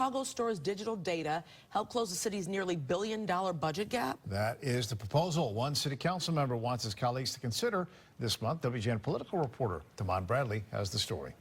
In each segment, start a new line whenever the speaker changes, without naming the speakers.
Chicago stores digital data help close the city's nearly billion-dollar budget gap?
That is the proposal one city council member wants his colleagues to consider this month. WGN political reporter Damon Bradley has the story.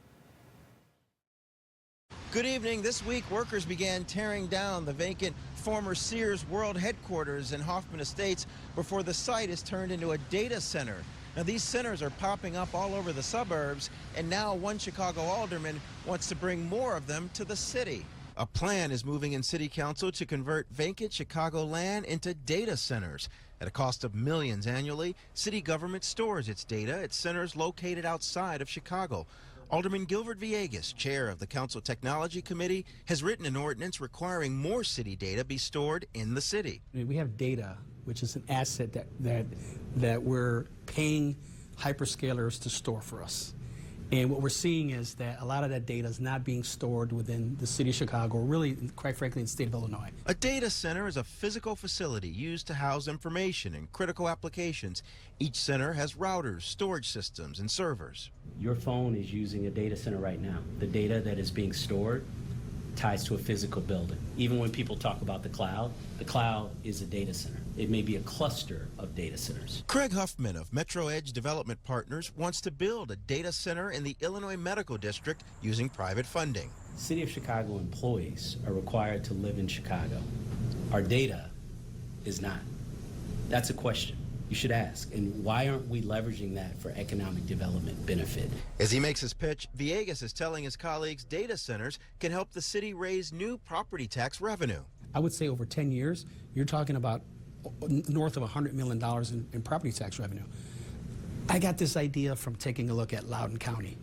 Good evening. This week, workers began tearing down the vacant former Sears World headquarters in Hoffman Estates before the site is turned into a data center. Now, these centers are popping up all over the suburbs, and now one Chicago alderman wants to bring more of them to the city. A plan is moving in city council to convert vacant Chicago land into data centers. At a cost of millions annually, city government stores its data at centers located outside of Chicago. Alderman Gilbert Villegas, chair of the Council Technology Committee, has written an ordinance requiring more city data be stored in the city.
We have data, which is an asset that we're paying hyperscalers to store for us. And what we're seeing is that a lot of that data is not being stored within the city of Chicago, or really, quite frankly, in the state of Illinois.
A data center is a physical facility used to house information and critical applications. Each center has routers, storage systems, and servers.
Your phone is using a data center right now. The data that is being stored ties to a physical building. Even when people talk about the cloud is a data center. It may be a cluster of data centers.
Craig Huffman of Metro Edge Development Partners wants to build a data center in the Illinois Medical District using private funding.
City of Chicago employees are required to live in Chicago. Our data is not. That's a question you should ask. And why aren't we leveraging that for economic development benefit?
As he makes his pitch, Villegas is telling his colleagues data centers can help the city raise new property tax revenue.
I would say over 10 years, you're talking about north of $100 million in property tax revenue. I got this idea from taking a look at Loudoun County.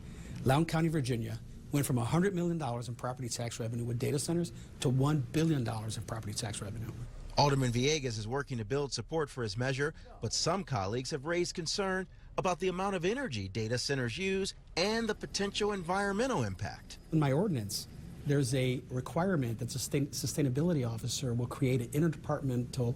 Loudoun County, Virginia, went from $100 million in property tax revenue with data centers to $1 billion in property tax revenue.
Alderman Villegas is working to build support for his measure, but some colleagues have raised concern about the amount of energy data centers use and the potential environmental impact.
In my ordinance, there's a requirement that the sustainability officer will create an interdepartmental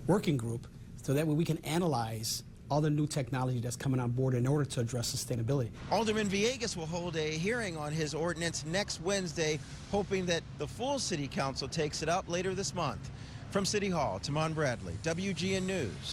working group so that way we can analyze all the new technology that's coming on board in order to address sustainability.
Alderman Villegas will hold a hearing on his ordinance next Wednesday, hoping that the full city council takes it up later this month. From City Hall, Damon Bradley, WGN News.